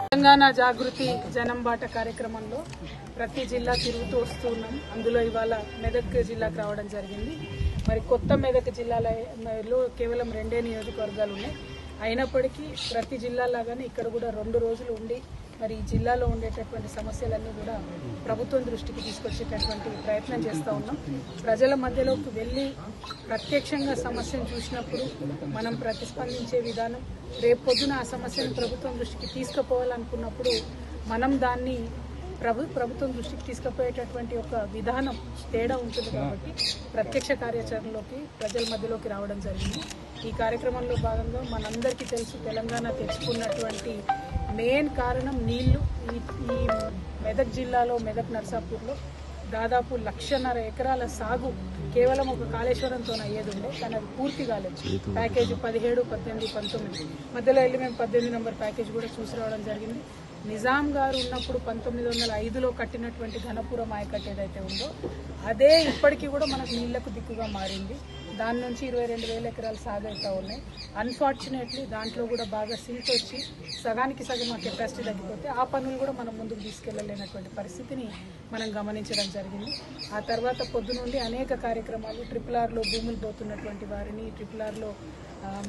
తెలంగాణ జాగృతి జనం బాట కార్యక్రమంలో ప్రతి జిల్లా తిరుగుతూ వస్తున్నాం. అందులో ఇవాళ మెదక్ జిల్లాకు రావడం జరిగింది. మరి కొత్త మెదక్ జిల్లాలో కేవలం 2 నియోజకవర్గాలు ఉన్నాయి. అయినప్పటికీ ప్రతి జిల్లాలాగానే ఇక్కడ కూడా 2 రోజులు ఉండి మరి ఈ జిల్లాలో ఉండేటటువంటి సమస్యలన్నీ కూడా ప్రభుత్వం దృష్టికి తీసుకొచ్చేటటువంటి ప్రయత్నం చేస్తూ ఉన్నాం. ప్రజల మధ్యలోకి వెళ్ళి ప్రత్యక్షంగా సమస్యను చూసినప్పుడు మనం ప్రతిస్పందించే విధానం, రేపు పొద్దున ఆ సమస్యను ప్రభుత్వం దృష్టికి తీసుకుపోవాలనుకున్నప్పుడు మనం దాన్ని ప్రభుత్వం దృష్టికి తీసుకుపోయేటటువంటి ఒక విధానం తేడా ఉంటుంది. కాబట్టి ప్రత్యక్ష కార్యాచరణలోకి ప్రజల మధ్యలోకి రావడం జరిగింది. ఈ కార్యక్రమంలో భాగంగా మనందరికీ తెలుసు, తెలంగాణ తెచ్చుకున్నటువంటి మెయిన్ కారణం నీళ్లు. ఈ మెదక్ జిల్లాలో మెదక్ నర్సాపూర్లో దాదాపు 1.5 ఎకరాల సాగు కేవలం ఒక కాళేశ్వరంతో అయ్యేది ఉండే, కానీ అది పూర్తి కాలేదు. ప్యాకేజీ 17, 18, 19 మధ్యలో వెళ్ళి మేము 18 నెంబర్ ప్యాకేజ్ కూడా చూసి రావడం జరిగింది. నిజాం గారు ఉన్నప్పుడు 1905లో కట్టినటువంటి ఘనపురం ఆయకట్టు ఏదైతే ఉందో అదే ఇప్పటికీ కూడా మనకు నీళ్లకు దిక్కుగా మారింది. దాని నుంచి 22,000 ఎకరాలు సాగు అవుతూ ఉన్నాయి. అన్ఫార్చునేట్లీ దాంట్లో కూడా బాగా సిల్ట్ వచ్చి సగానికి సగం ఆ కెపాసిటీ తగ్గిపోతే ఆ పనులు కూడా మనం ముందుకు తీసుకెళ్లలేనటువంటి పరిస్థితిని మనం గమనించడం జరిగింది. ఆ తర్వాత పొద్దు నుండి అనేక కార్యక్రమాలు, RRRలో భూములు పోతున్నటువంటి వారిని, RRRలో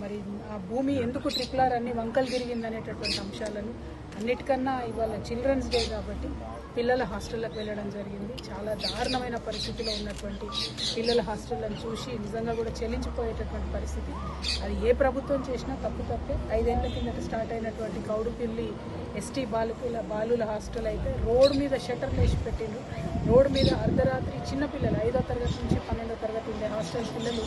మరి ఆ భూమి ఎందుకు RRR అన్ని వంకలు తిరిగిందనేటటువంటి అంశాలను, అన్నిటికన్నా ఇవాళ చిల్డ్రన్స్ డే కాబట్టి పిల్లల హాస్టళ్లకు వెళ్ళడం జరిగింది. చాలా దారుణమైన పరిస్థితిలో ఉన్నటువంటి పిల్లల హాస్టళ్లను చూసి నిజంగా కూడా చెల్లించిపోయేటటువంటి పరిస్థితి. అది ఏ ప్రభుత్వం చేసినా తప్పే. 5 ఏళ్ల కిందట స్టార్ట్ అయినటువంటి కౌడుపిల్లి ఎస్టీ బాలుల హాస్టల్ అయితే రోడ్డు మీద షట్టర్లు వేసి పెట్టిండ్రు. రోడ్డు మీద అర్ధరాత్రి చిన్నపిల్లలు 5వ తరగతి నుంచి 12వ తరగతి ఉండే హాస్టల్ పిల్లలు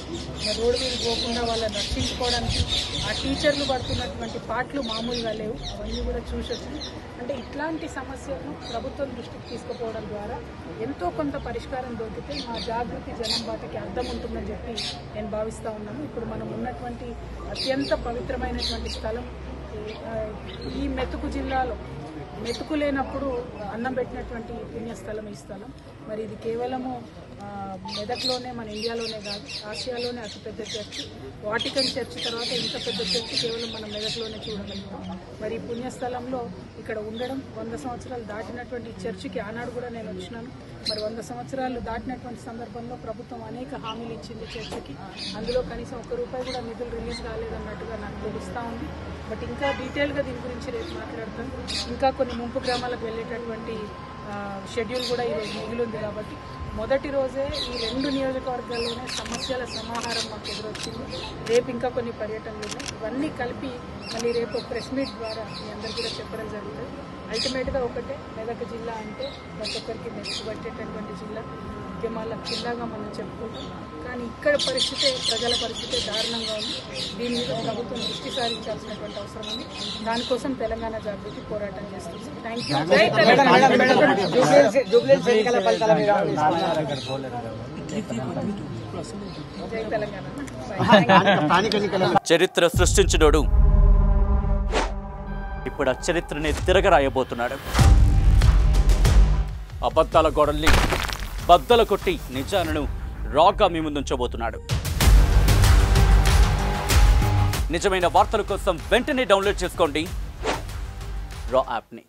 రోడ్డు మీద పోకుండా వాళ్ళని రక్షించుకోవడానికి ఆ టీచర్లు పడుతున్నటువంటి పాటలు మామూలుగా లేవు. అవన్నీ కూడా చూసొచ్చు. అంటే ఇట్లాంటి సమస్యలను ప్రభుత్వం దృష్టికి తీసుకుపోవడం ద్వారా ఎంతో కొంత పరిష్కారం దొరికితే మా జాగృతి జనం బాటకి అర్థం ఉంటుందని చెప్పి నేను భావిస్తూ ఉన్నాను. ఇప్పుడు మనం ఉన్నటువంటి అత్యంత పవిత్రమైనటువంటి స్థలం ఈ మెతుకు జిల్లాలో, మెతుకు లేనప్పుడు అన్నం పెట్టినటువంటి పుణ్యస్థలం ఈ స్థలం. మరి ఇది కేవలము మెదక్లోనే, మన ఇండియాలోనే కాదు, ఆసియాలోనే అతిపెద్ద చర్చ్. వాటికన్ చర్చ్ తర్వాత ఇంత పెద్ద చర్చ్ కేవలం మనం మెదక్లోనే చూడగలుగుతాం. మరి ఈ పుణ్యస్థలంలో ఇక్కడ ఉండడం 100 సంవత్సరాలు దాటినటువంటి చర్చికి ఆనాడు కూడా నేను వచ్చినాను. మరి 100 సంవత్సరాలు దాటినటువంటి సందర్భంలో ప్రభుత్వం అనేక హామీలు ఇచ్చింది చర్చికి. అందులో కనీసం ₹1 కూడా నిధులు రిలీజ్ కాలేదన్నట్టుగా నాకు తెలుస్తూ ఉంది. బట్ ఇంకా డీటెయిల్గా దీని గురించి రేపు మాట్లాడతాను. ఇంకా కొన్ని ముంపు గ్రామాలకు వెళ్ళేటటువంటి షెడ్యూల్ కూడా ఈరోజు మిగిలింది. కాబట్టి మొదటి రోజే ఈ 2 నియోజకవర్గాల్లోనే సమస్యల సమాహారం మాకు ఎదురొచ్చింది. రేపు ఇంకా కొన్ని పర్యటనలు ఉన్నాయి. ఇవన్నీ కలిపి మళ్ళీ రేపు ప్రెస్ మీట్ ద్వారా మీ అందరికీ కూడా చెప్పడం జరుగుతుంది. అల్టిమేట్గా ఒకటే, మెదక్ జిల్లా అంటే ప్రతి ఒక్కరికి మెరుగు పట్టేటటువంటి జిల్లా, ఉద్యమాల జిల్లాగా మనం చెప్పుకుంటాం. కానీ ఇక్కడ పరిస్థితి, ప్రజల పరిస్థితి దారుణంగా ఉంది. దీని మీద ప్రభుత్వం దృష్టి సారించాల్సినటువంటి అవసరం ఉంది. దానికోసం తెలంగాణ జాగృతి పోరాటం చేస్తుంది. Thank you. జై తెలంగాణ. చరిత్ర సృష్టించినోడు ఇప్పుడు ఆ చరిత్రని తిరగరాయబోతున్నాడు. అబద్ధాల గోడల్ని బద్దలు కొట్టి నిజాలను రాగా మీ ముందుంచబోతున్నాడు. నిజమైన వార్తల కోసం వెంటనే డౌన్లోడ్ చేసుకోండి రా యాప్ని.